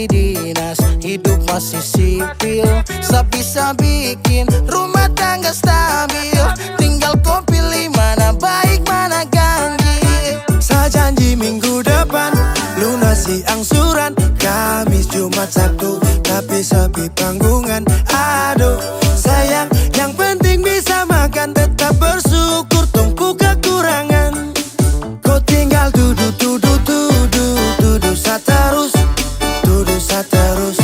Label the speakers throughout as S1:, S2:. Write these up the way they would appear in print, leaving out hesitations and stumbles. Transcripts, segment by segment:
S1: jadi dinas, hidup masih sipil. Bisa bikin rumah tangga stabil. Tinggal kau pilih mana baik mana ganjil.
S2: Saya janji minggu depan lunasi angsuran. Kamis, Jumat, Sabtu, tapi sepi panggungan. Aduh sayang, yang penting bisa makan. Tetap bersyukur, tunggu kekurangan. Kau tinggal duduk saterus. Duduk saterus,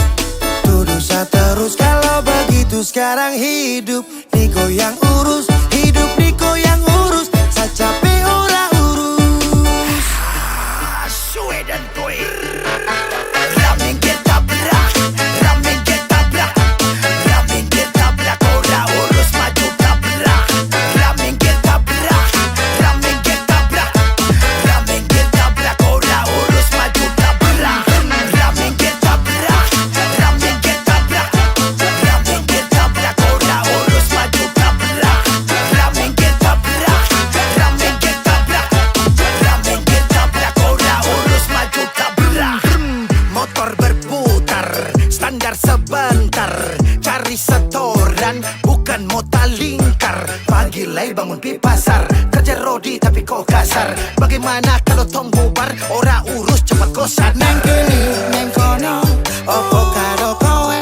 S2: duduk saterus. Kalau begitu sekarang hidup Niko yang urus. Hidup Niko yang urus. Saya capek ora urus.
S1: Suwe dan toy. Ramen ketabrak, ramen ketabrak, ramen ketabrak. Ora urus maju tabrak. Ramen ketabrak, ramen ketabrak, ramen ketabrak. Ora urus maju tabrak. Ramen ketabrak, ramen ketabrak, ramen ketabrak. Ora urus maju tabrak. Ramen ketabrak, ramen ketabrak, ramen ketabrak. Ora urus maju tabrak. Motor berputar, standar sebentar. Cari setoran, bukan mota lingkar. Pagi lay bangun pi pasar, kerja rodi tapi kok kasar. Bagaimana kalau tong bubar, ora urus cepat kosan.
S2: Neng kini, neng kono, opo karo kowe,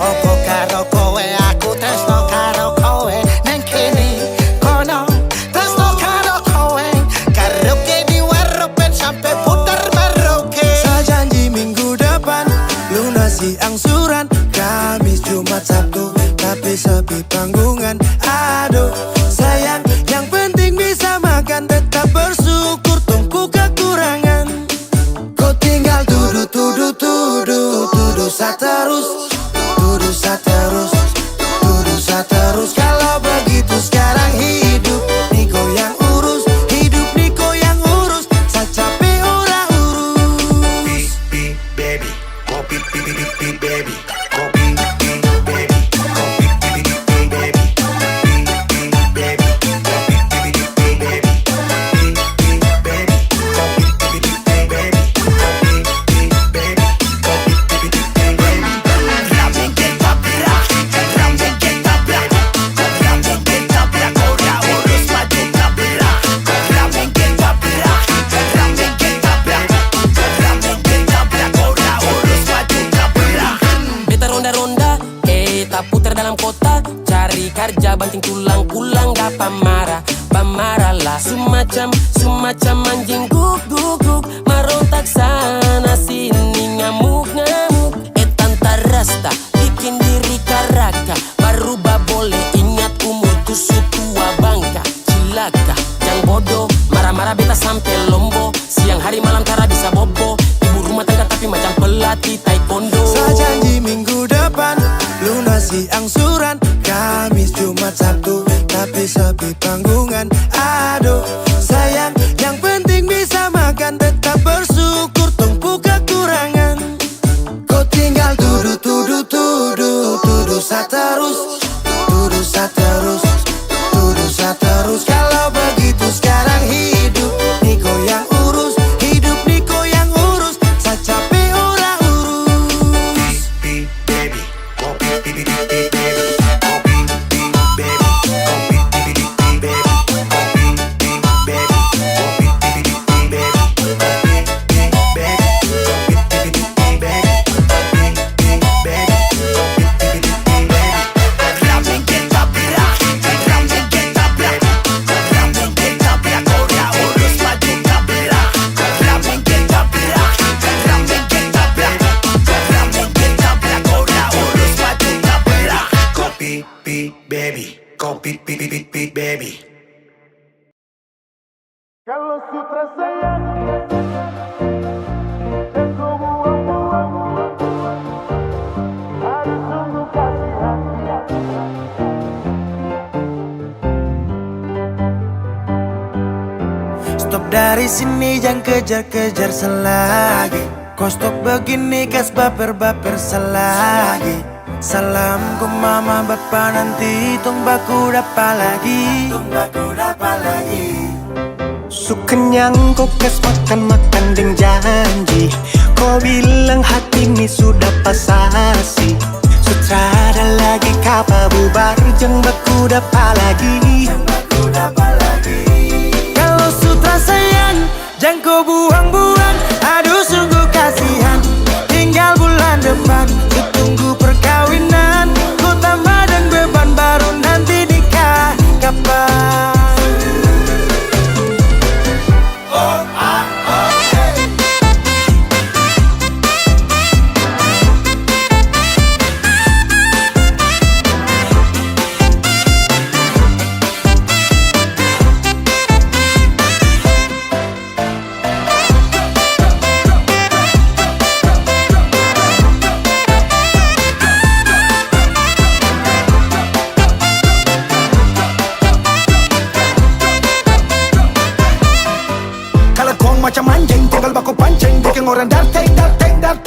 S2: opo karo kowe, aku tresno karo kowe.
S1: Neng kini, kono, tresno karo kowe. Karaoke di waropen sampai putar maroke.
S2: Saya janji minggu depan lunasi angsuran. Kamis, Jumat, Sabtu, tapi sepi panggungan. Aduh sayang, yang penting bisa makan. Tetap bersyukur, tunggu kekurangan. Kau tinggal duduk saterus. Duduk saterus, duduk saterus. Kalau begitu sekarang hidup Niko yang urus. Hidup Niko yang urus. Saya capek ora urus.
S1: Baby, kopi baby, kopi baby, kopi baby, ramen ketabrak, ramen ketabrak, ramen ketabrak. Ora urus maju tabrak. Ramen ketabrak, ramen ketabrak, ramen ketabrak. Ora urus maju tabrak.
S3: Beta ronda-ronda, tak putar dalam kota. Cari kerja banting tulang, pulang gak pamarah. Pamarah lah semacam anjing guk. Marontak sana sini ngamuk. Tanta rasta, bikin diri karaka. Baru boleh ingat umurku tua bangka. Cilaka, jangan bodoh, marah-marah beta sampai lombo. Siang hari malam tara bisa bobo. Ibu rumah tangga tapi macam pelatih taekwondo.
S2: Saya janji minggu depan lunasi angsuran. Kamis, Jumat, Sabtu, tapi sepi panggungan. Aduh sayang, yang penting bisa makan. Tetap bersyukur, tunggu kekurangan. Kau tinggal duduk saterus. Duduk saterus, duduk saterus. Kalau begitu sekarang hidup Niko yang urus. Hidup Niko yang urus. Saya capek ora urus.
S1: Baby, kopi baby, kopi baby, kopi baby, kopi baby, kopi baby, kopi baby, ramen ketabrak, ramen ketabrak, ramen ketabrak. Ora urus maju tabrak. Ramen ketabrak, ramen ketabrak, ramen ketabrak. Ora urus maju tabrak. Kopi baby, kopi baby.
S2: Kalau sutra sayang dan kau buang-buang, harus sungguh kasih hati. Stop dari sini, jangan kejar-kejar selagi. Kau stop begini, gas baper-baper selagi. Salam ke mama bapa nanti, tong baku dapat lagi. Su kenyang kok kes makan-makan deng janji. Kau bilang hati ini sudah pasasi, sutrada lagi kapa bubar jeng baku dapa lagi. Kalau sutra sayang jangan kau buang-buang, aduh sungguh kasihan. Tinggal bulan depan ku tunggu perkawinan, ku tambah dan beban baru nanti nikah kapan.
S4: Macam anjing, tinggal baku pancing, bikin orang darting. Dapat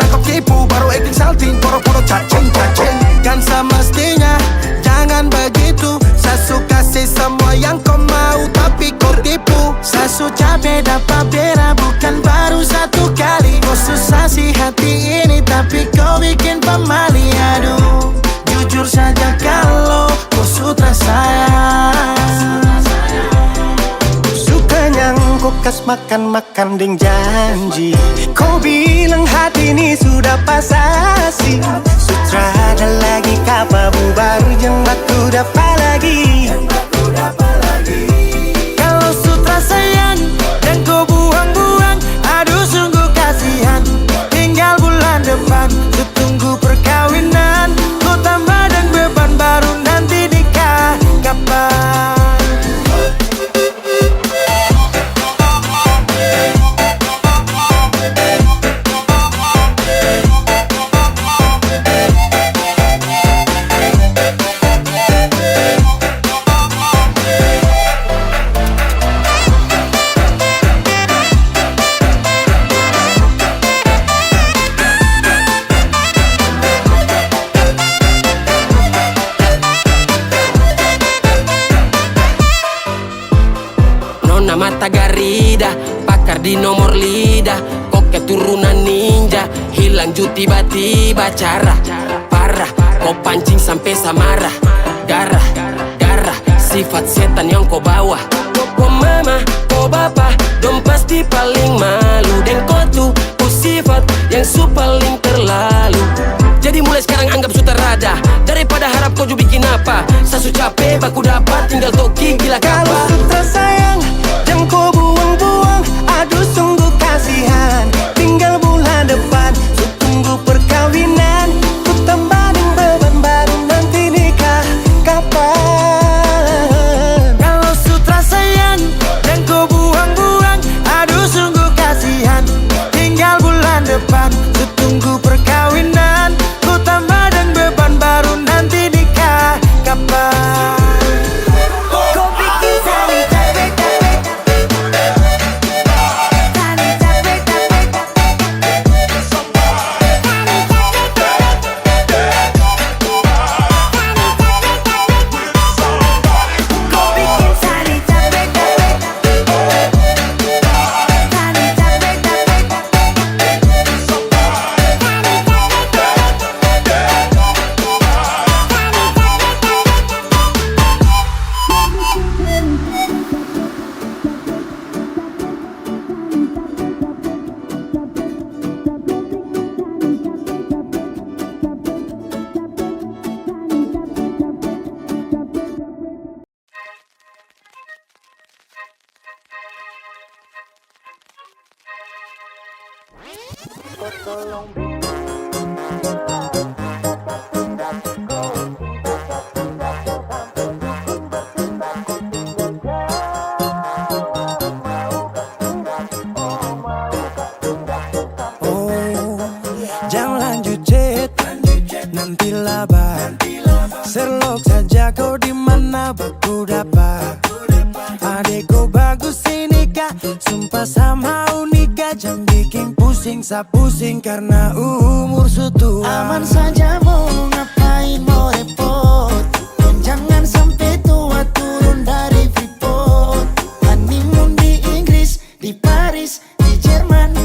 S4: tangkap tipu, baru acting salting, poro-poro cacing.
S2: Kan semestinya jangan begitu. Saya suka sih semua yang kau mau, tapi kau tipu. Saya sudah beda beda, bukan baru satu kali. Kau susah sih hati ini, tapi kau bikin pemali. Aduh, jujur saja kalau kau sutra sayang. Kau kas makan ding janji. Kau bilang hati ini sudah pasasi, sutrada lagi kapa bubar jeng batu dapa lagi. Kalau sutra sayang dan kau buang-buang, aduh sungguh kasihan. Tinggal bulan depan ku tunggu perkawinan, ku tambah dan beban baru nanti nikah kapan.
S3: Mata Garida, pakar di nomor lidah. Kok keturunan ninja, hilang ju tiba-tiba. Cara parah, kau pancing sampai samarah. Garah, sifat setan yang kau bawa. Kau mama, kau bapa, dong pasti paling malu. Dan kau tuh sifat yang paling terlalu. Jadi mulai sekarang anggap sutarada, daripada harap kau ju bikin apa. Sasu capek, baku dapat, tinggal toki gila kapa.
S2: Kalau sutra sayang jangan kau buang-buang, aduh sungguh kasihan. Tinggal bulan depan ku tunggu perkawinan, ku tambahin beban baru nanti nikah kapan. Kalau sutra sayang jangan kau buang-buang, aduh sungguh kasihan. Tinggal bulan depan ku tunggu perkawinan, ku tambah dan beban baru nanti nikah kapan. Jangan lanjut chat, nanti labar. Serlok saja kau di mana baku dapat. Adekku bagus ini kak, sumpah sama unika. Jangan bikin pusing, sa pusing karena umur sutua.
S1: Aman saja mau ngapain mau repot, dan jangan sampai tua turun dari Freeport. Honeymoon di Inggris, di Paris, di Jerman,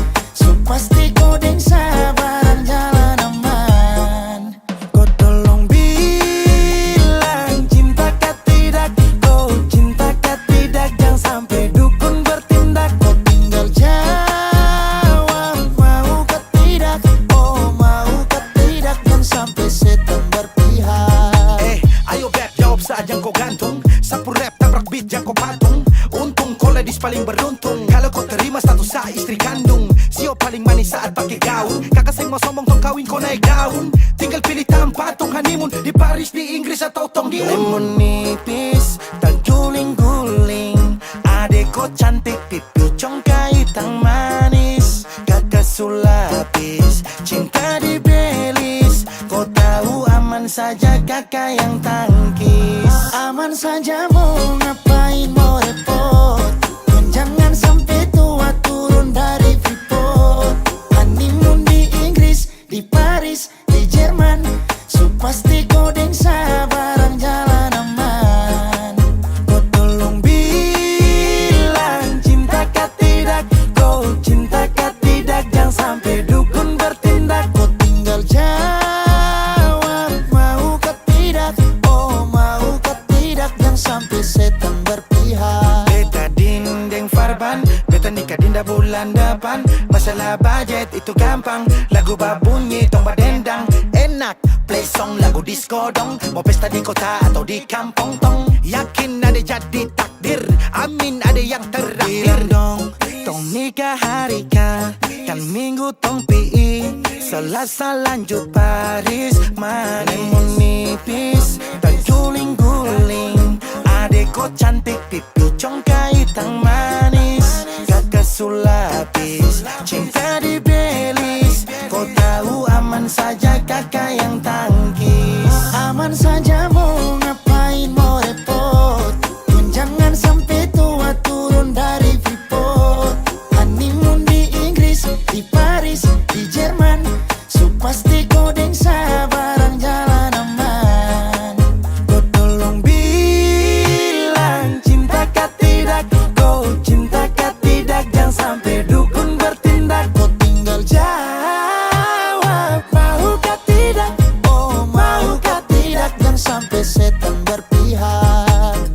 S4: sombong tong kawin ko naik daun. Tinggal pilih tempat tong honeymoon, di Paris, di Inggris atau tong di
S1: Lemon nipis, tak guling-guling. Adek kok cantik, pipi congkai tang manis. Kakak sulapis, cinta di Belis. Kau tahu aman saja kakak yang tangkis. Aman saja mau ngapain mau repot. Dan jangan sampai tua turun dari Freeport. Honeymoon di Inggris, di Paris, di Jerman. So pasti kau deng sabaran jalan aman. Kau tolong bilang cinta kah tidak. Kau cinta kah tidak. Jangan sampai dukun bertindak. Kau tinggal jawab mau kah tidak. Oh mau kah tidak. Jangan sampai setan berpihak. Beta dinding Farban, beta nikah dinda bulan depan. Masalah budget itu gampang. Lagu babunyi tong badendang. Enak play song lagu disco dong. Mau pesta di kota atau di kampung tong. Yakin ada jadi takdir, amin ada yang terakhir. Bilang dong, tong nikah hari kah. Kan minggu tong PI, Selasa lanjut Paris. Mana lemon nipis, tak guling-guling. Adek kok cantik, pipi congkai tang manis. Kakak sulapis, cinta di Belis. Kau tahu aman saja kakak yang tangkis. Aman saja mau ngapain mau repot. Dan jangan sampai tua turun dari Freeport. Honeymoon di Inggris, di Paris, di Jerman. So pasti kau deng sabaran jalan aman. Kau tolong bilang cinta kah tidak. Kau cinta kah tidak. Jangan sampai dukun bertindak. Kau tinggal jawab mau kah tidak. Oh mau kah tidak. Jangan sampai setan berpihak.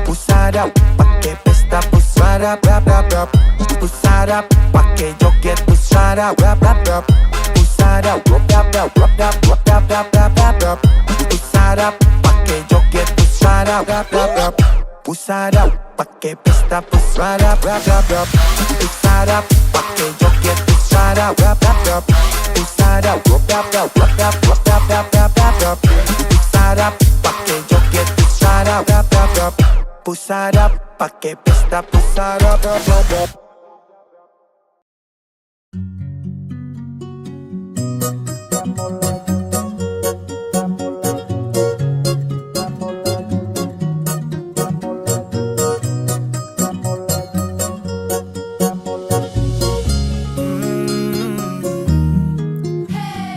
S1: Pusada pakai pesta pusada rap rap rap. Pusada pakai joget pusada rap rap rap. Pusada rap rap rap rap rap rap rap rap rap rap. Pusada pakai joget pusada rap rap rap. Pusada pakai pesta pusada rap rap rap. Pusada pakai joget pusada rap rap rap. Pusada rap rap rap rap rap rap rap rap rap rap. Pusada pakai joget pusada rap rap rap. Pusada pakai pesta pusada rap rap rap.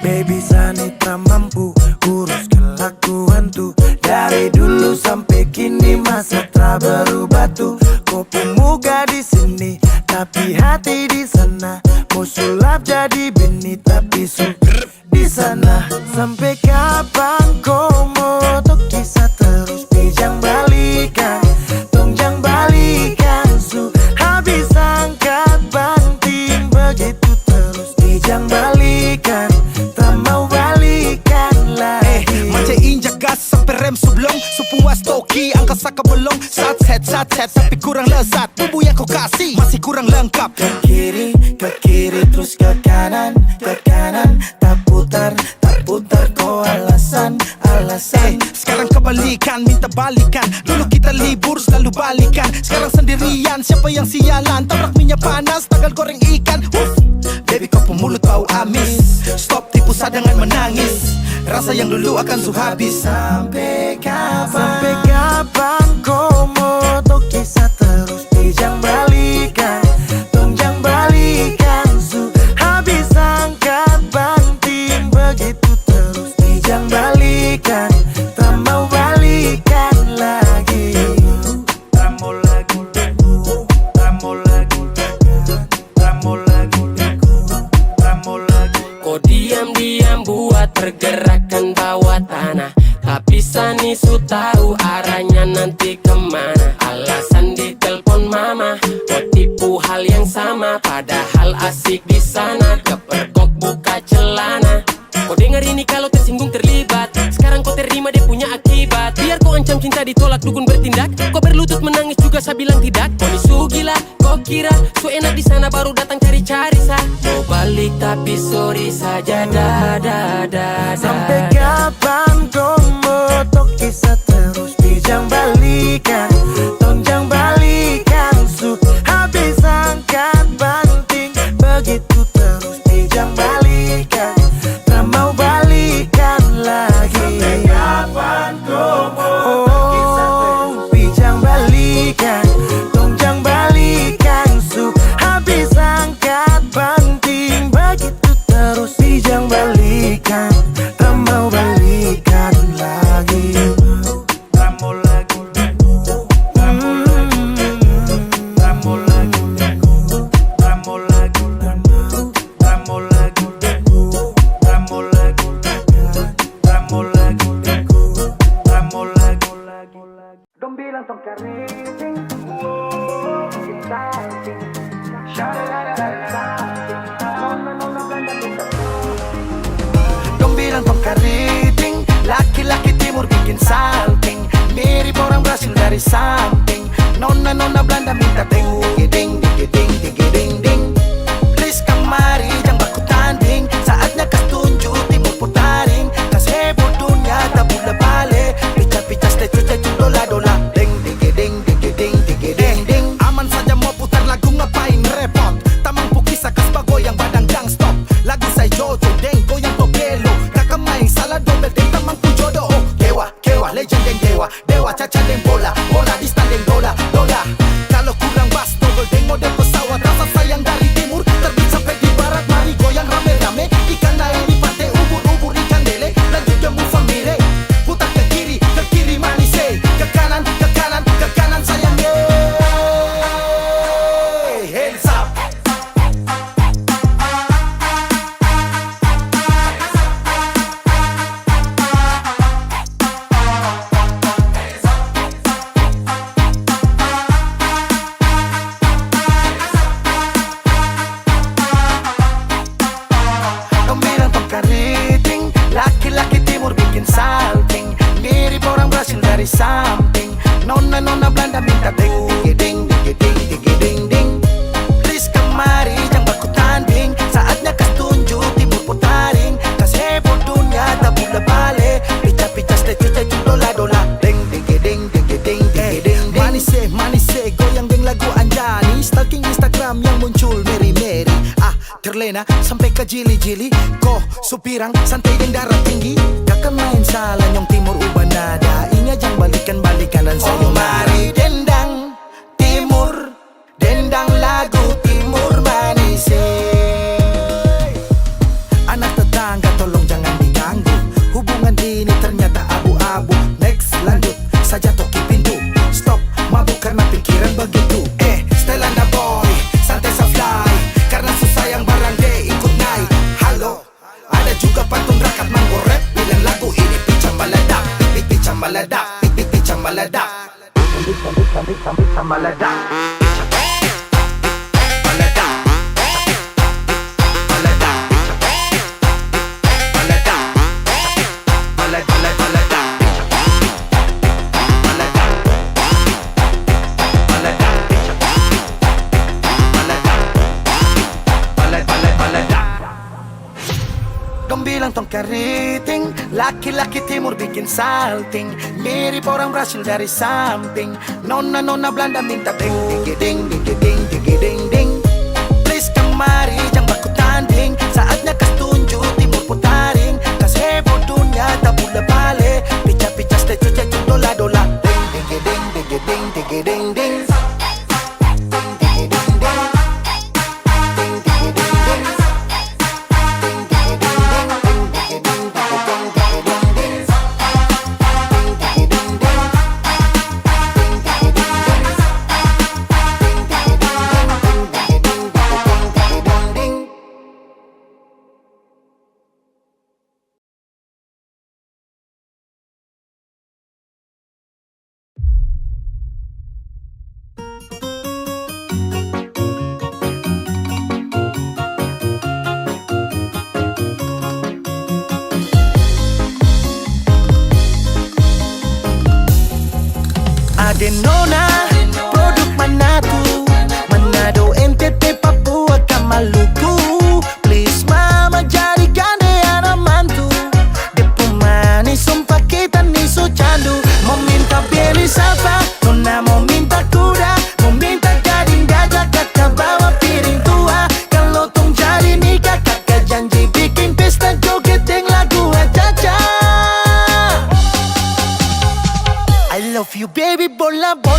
S2: Baby Sanitra mampu urus kelakuan tuh. Dari dulu sampai kini masa tak berubah tuh. Kau pemuda di sini tapi hati di sana. Mau sulap jadi bini tapi suka di sana. Sampai kapan kau mau tuh kisah terus pijang balikan. Tongjang balikan su habis angkat banting begitu terus pijang balikan. Tak mau balikan lagi.
S4: Macam injak gas sampai rem sublong. Sepuas toki angkat saka belong. Sat set tapi kurang lezat. Bumbu yang kau kasih masih kurang lengkap.
S1: Ke kiri terus ke kanan tak putar kau alasan
S4: Sekarang kebalikan, minta balikan. Dulu kita libur selalu balikan. Sekarang sendirian, siapa yang sialan? Tabrak minyak panas, tagal goreng ikan. Baby kau pemulut bau amis. Stop tipu dengan menangis. Rasa yang dulu akan habis.
S1: Sampai kapan kau mau tuh kisah terus pijang balikan. Tongjang balikan su habis angkat banting begitu terus pijang balikan. Tak mau balikan lagi.
S3: Kau diam-diam buat pergerakan bawah tanah. Tapi Sani su tahu arahnya nanti kemana. Alasan di telepon mama, kau tipu hal yang sama. Padahal asik di sana, kepergok buka celana. Kau dengar ini kalau tersinggung terlibat. Sekarang kau terima dia punya akibat. Biar kau ancam Macam cinta ditolak dukun bertindak. Kau berlutut menangis juga saya bilang tidak. Kau ni su gila, kau kira so enak di sana baru datang cari-cari sa. Mau balik tapi sorry saja
S2: Sampai kapan kau motok kisah terus bijang balikan, tonjang balikan su habis angkat banting begitu terus bijang balikan, tak mau balikan lagi. Sampai kapan kau motok kisah terus bijang balikan, tonjang balikan su habis angkat banting begitu terus bijang balikan, tak mau balikan lagi.
S1: Dong bilang tong keriting, salting, dong bilang tong keriting, laki-laki timur bikin salting, mirip orang Brasil dari samping. Nona Belanda minta ding digiding digiding digiding ding. Please kemari jangan baku tanding, saatnya kas tunjuk timur putaring, kas heboh dunia tak boleh balik. Pica-pica statue dola ding digiding digiding digiding ding. Aman saja mau putar lagu ngapain repot, tak mampu kisah kas bagoyang badang jang stop. Lagu saya Jojo deng goyang tobelo, kakak main salah dobel deng tak mampu jodoh. Oh kewa legend deng dewa caca deng bola di stand deng dola. Kalau kurang bas double deng model pesawat, rasa sayang dari timur terbit sampai di barat. Mari goyang rame-rame, ikan naik di pantai, ubur-ubur ikan lele, lanjut jamu famile. Putar ke kiri manis ke kanan sayang hands up. Dong bilang tong keriting, laki-laki timur bikin salting, mirip orang Brasil dari samping. Nona Belanda minta ding digiding digiding digiding ding. Please kemari jangan baku tanding, saatnya kas tunjuk timur putaring, kas heboh dunia tak boleh balik. Pica-pica statue dola ding digiding digiding digiding ding. Manis goyang deng lagu Anjani, stalking Instagram yang muncul Mary terlena sampai ke jili-jili. Ko supirang santai deng darah tinggi, kakak main salah nyong timur ubah nada. Ingat jang balikan dan saya mari dendang timur, dendang lagu timur manis. Anak tetangga tolong jangan diganggu, hubungan ini ternyata abu-abu. Next lanjut saja toki pintu, stop mabuk karena pikiran begitu. Stelanda boy santai sa fly, karena susah yang barang deh ikut naik. Halo, ada juga pantun rakat manggo rap, bilang lagu ini pica meledak, pica meledak, pica meledak, pica meledak. Dong bilang tong keriting, laki-laki timur bikin salting, mirip orang Brasil dari samping. Nona Belanda minta ding digiding digiding digiding ding. Please kemari jangan baku tanding, saatnya kas tunjuk timur putaring, kas heboh dunia tak boleh balik. Pica-pica statue dola ding digiding digiding digiding ding.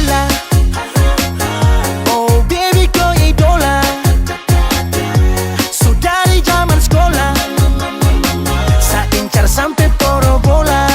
S1: bola. Oh baby kau idola. Sudah dari zaman sekolah, saya incar sampai porobola.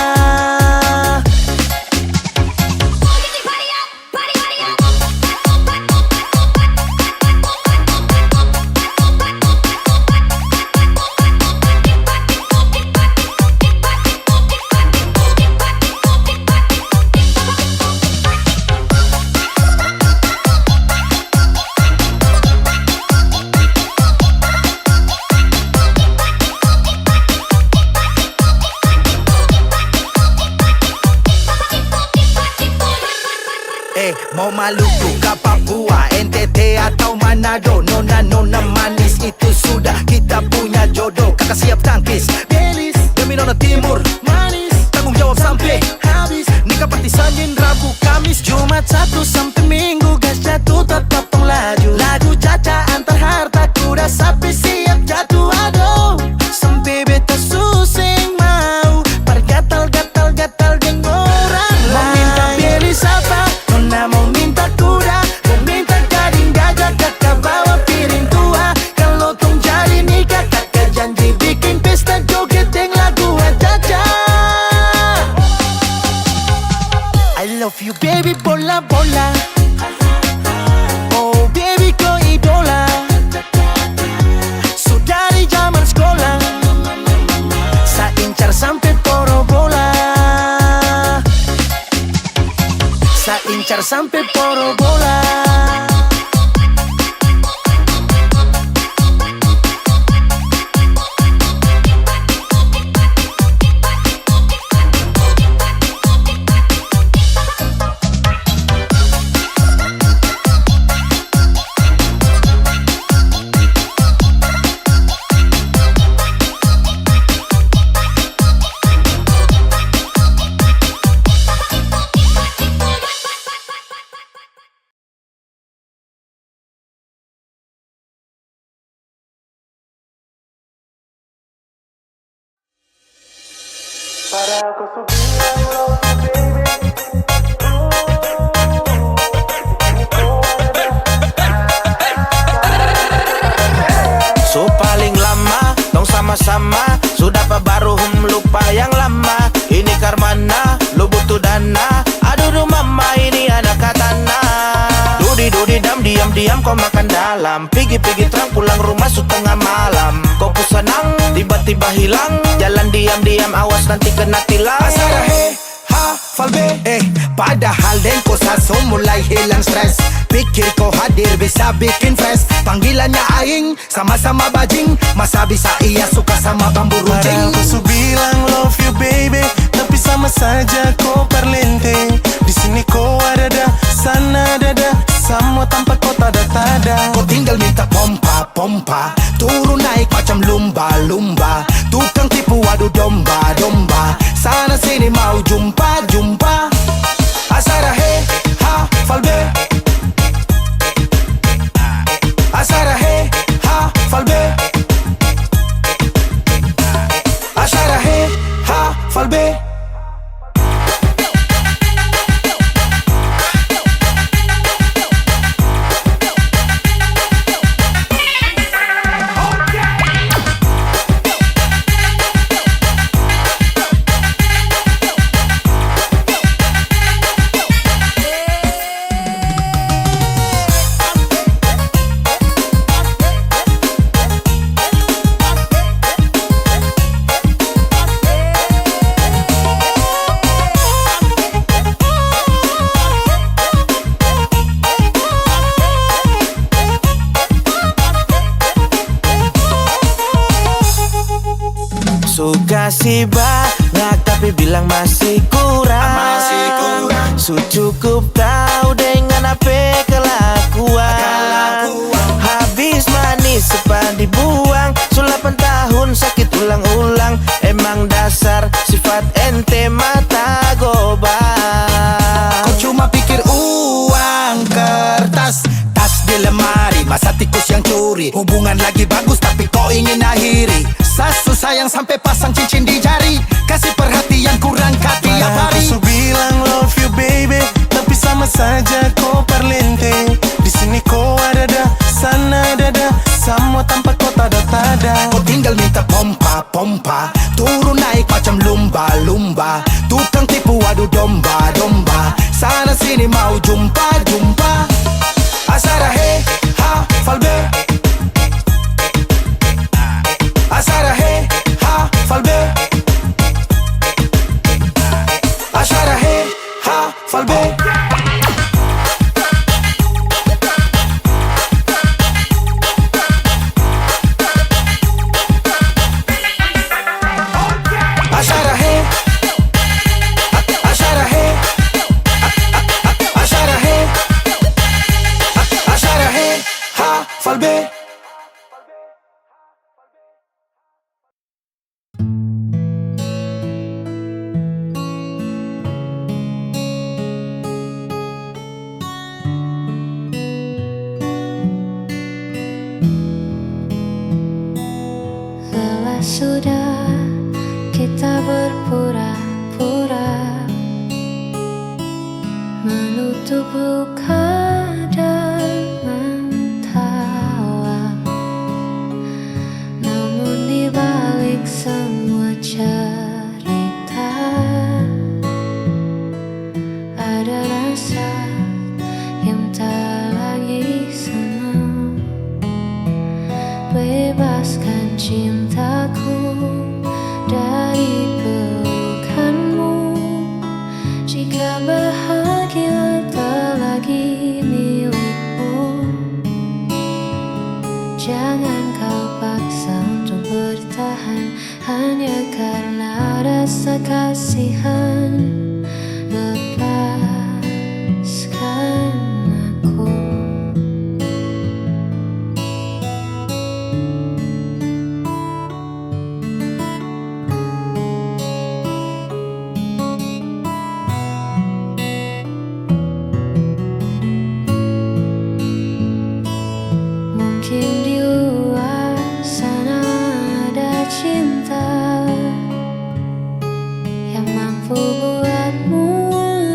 S1: Mau Maluku ke Papua, NTT atau Manado, nona manis itu sudah kita punya jodoh. Kakak siap tangkis Belis demi nona timur manis, tanggung jawab sampai habis. Nikah party Senin, Rabu, Kamis, Jumat, Sabtu sampai Minggu. Gas jatuh tetap tong laju. Lagu caca antar harta kuda sapi siap jatuh. Aduh sampai beta susing mau pergatal-gatal deng orang lain. Mau minta Belis apa? Nona mau minta kuda, mau minta gading gajah. Kakak bawa piring tua. Kalau tong jadi nikah, kakak janji bikin pesta joget deng lagu Caca. I love you baby bola-bola. Oh baby kau idola. Sudah dari zaman sekolah, saya incar sampai porobola. Saya incar sampai porobola.
S2: So paling lama, dong sama-sama. Sudah apa baru lupa yang lama. Ini karmana, lu butuh dana. Aduh mama ini anak katana. Dudi diam kau makan dalam. Pigi terang pulang rumah setengah malam. Kau pusenang, tiba-tiba hilang. Jalan diam awas nanti kena tilang.
S1: Asara he, ha, falbe, padahal den ko saso mulai hilang stres. Pikir kau hadir bisa bikin fresh. Panggilannya aing, sama-sama bajing. Masa bisa ia suka sama bambu runcing.
S2: Padahal ku su bilang love you baby, tapi sama saja kau perlente. Di sini kau ada, sana ada, sama tanpa kau tada.
S1: Kau tinggal minta pompa, turun naik macam lumba. Tukang tipu waduh domba. Sana sini mau jumpa. Asara he, ha, falbe. Asara he, ha, falbe. Asara he, ha, falbe.
S2: Suka si banyak tapi bilang masih kurang. Su cukup tahu dengan apa kelakuan. Habis manis sepan dibuang. Su 8 tahun sakit ulang-ulang. Emang dasar sifat ente mata gobang.
S1: Kau cuma pikir uang kertas, tas di lemari, masa tikus yang curi. Hubungan lagi bagus tapi kau ingin akhiri. Sasu sayang sampai pasang cincin di jari. Kasih perhatian kurang tiap hari.
S2: Padahal ku bilang love you baby, tapi sama saja kau perlente. Di sini kau ada dah, sana ada dah, semua tanpa kau tada-tada.
S4: Kau tinggal minta pompa-pompa, turun naik macam lumba-lumba. Tukang tipu adu domba-domba, sana sini mau jumpa-jumpa. Asara he, ha, falbe. Asara he, ha, falbe. Asara he, ha, falbe. Ashara hey, Ashara hey, Ashara hey, Ashara hey, ha, falbe.
S5: Lelah sudah kita berpura-pura, menutup luka dan mentawa. Namun di balik semua cerita, ada rasa yang tak lagi semu. Bebaskan cintaku dari pelukanmu. Jika bahagia tak lagi milikmu, jangan kau paksa untuk bertahan hanya karena rasa kasihan. Lepaskan aku. Mungkin di luar sana ada cinta yang mampu buatmu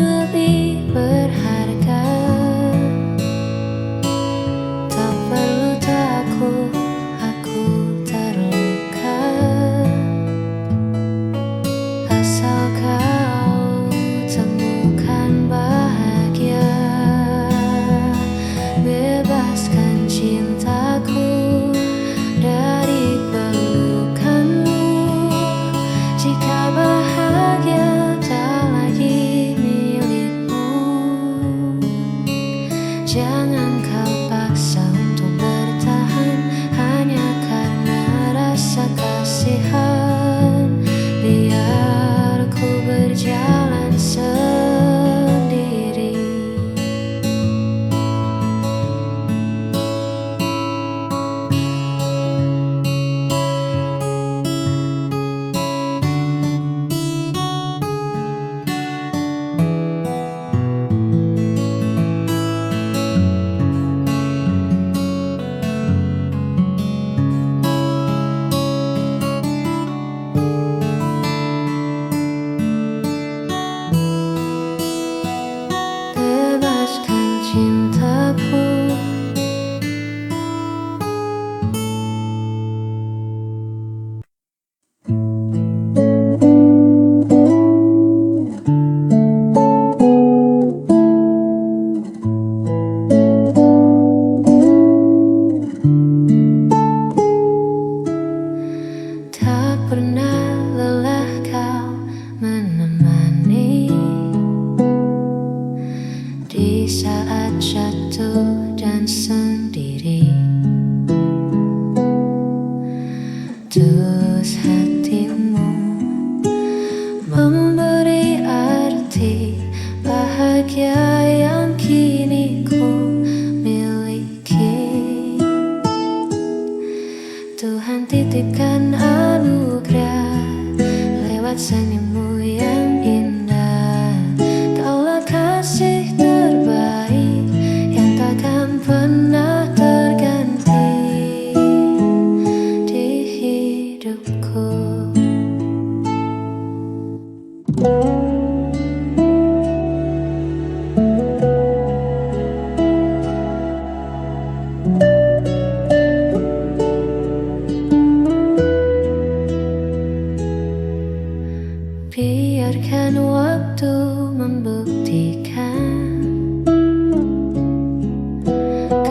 S5: lebih berharga. Tak perlu takut, aku terluka, asal kau temukan bahagia. Bebaskan cintaku dari pelukanmu. Jika bahagia tak lagi milikmu, jangan kau paksa untuk bertahan hanya karena rasa kasihan. Biar ku berjalan sendiri. Bebaskan cintaku. Tak pernah lelah kau menemani di saat jatuh dan sendiri. Tulus hatimu memberi arti bahagia yang kini ku miliki. Tuhan titipkan anugerah lewat senyummu yang indah. Kaulah kasih terbaik yang takkan pernah terganti di hidupku.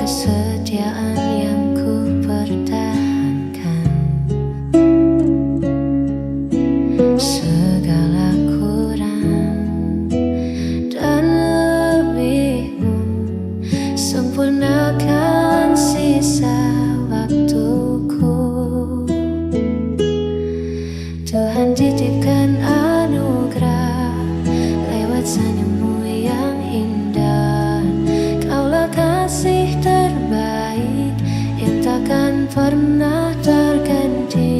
S5: kesetiaan yang ku pertahankan. Segala kurang dan lebihmu, sempurnakan sisa waktuku. Tuhan titipkan anugerah lewat senyummu yang indah. Kaulah kasih terbaik yang takkan pernah terganti.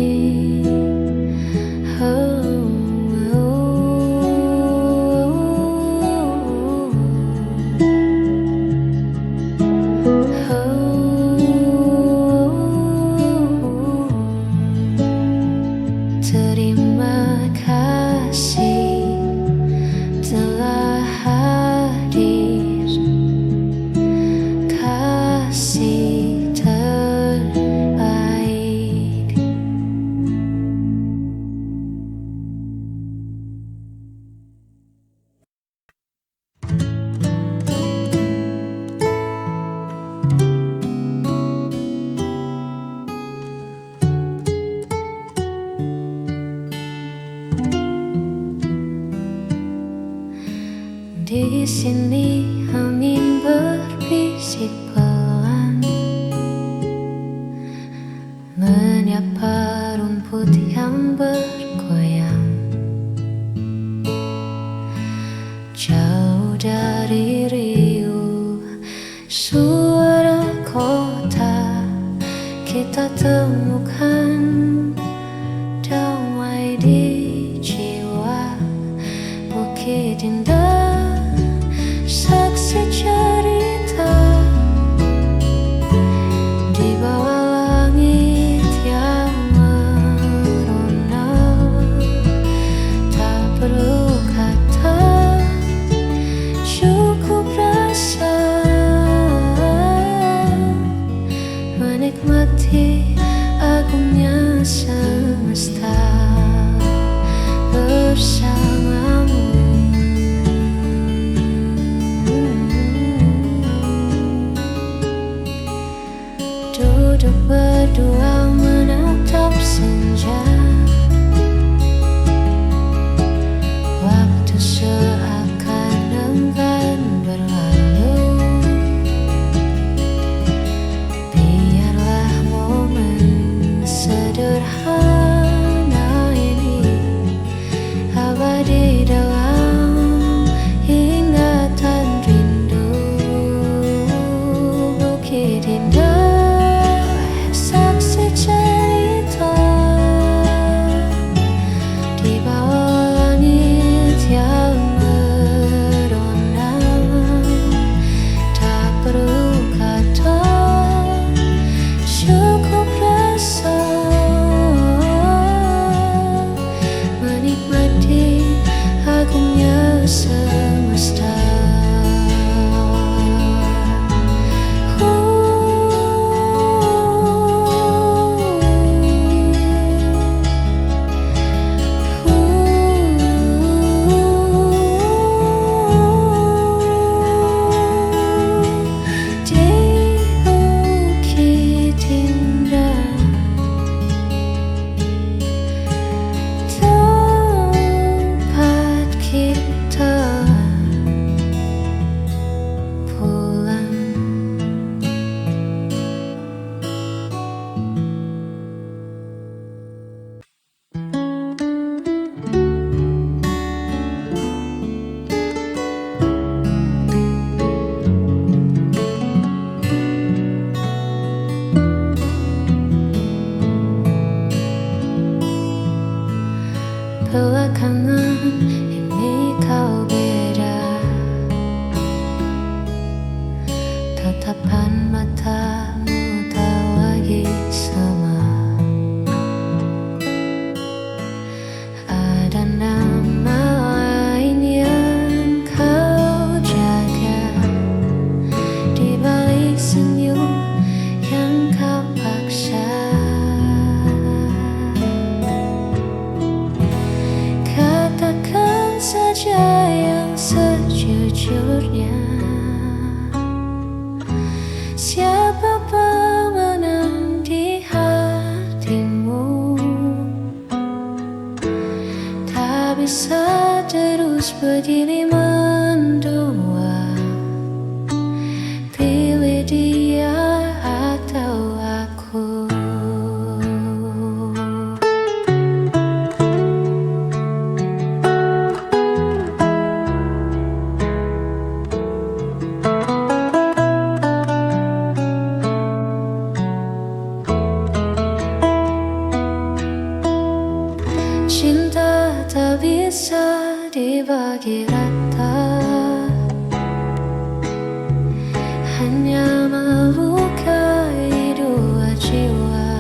S5: Terima kasih telah hadir, kasih terbaik. Di sini angin berbisik pelan, menyapa rumput yang bergoyang. Jauh dari riuh suara kota, kita temukan damai di jiwa. Bukit Indah saksi cerita di bawah langit yang merona. Tak perlu kata, cukup rasa menikmati agungnya semesta bersamamu. Duduk berdua menatap senja, waktu seakan enggan berlalu. Biarlah momen sederhana ini abadi dalam ingatan rindu. Bukit Indah saksi cerita di bawah langit yang merona. Tak perlu kata, cukup rasa menikmati agungnya semesta. Di Bukit Indah, tempat kita pulang. Belakangan ini kau beda, tatapan matamu tak lagi sama. Ada nama lain yang kau jaga di balik senyum yang kau paksa. Katakan saja yang sejujurnya, siapa Siapa pemenang di hatimu? Tak bisa terus begini mendua. Pilih dia atau aku. Cinta tak bisa dibagi rata, hanya melukai dua jiwa.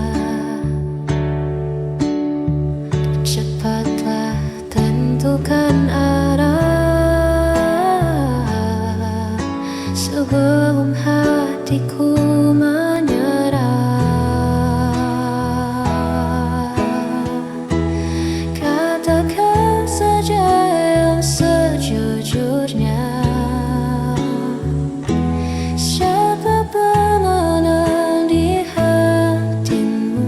S5: Cepatlah tentukan arah sebelum hatiku menyerah. Katakan saja yang sejujurnya, siapa pemenang di hatimu?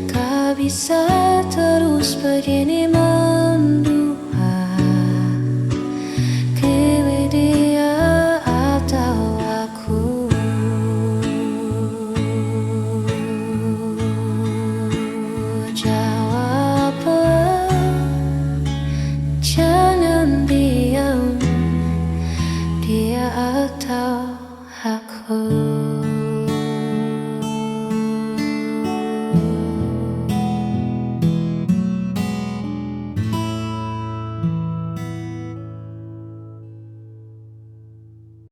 S5: Gak bisa terus begini mendua. Pilih dia atau aku. Jawablah, jangan diam, dia atau aku.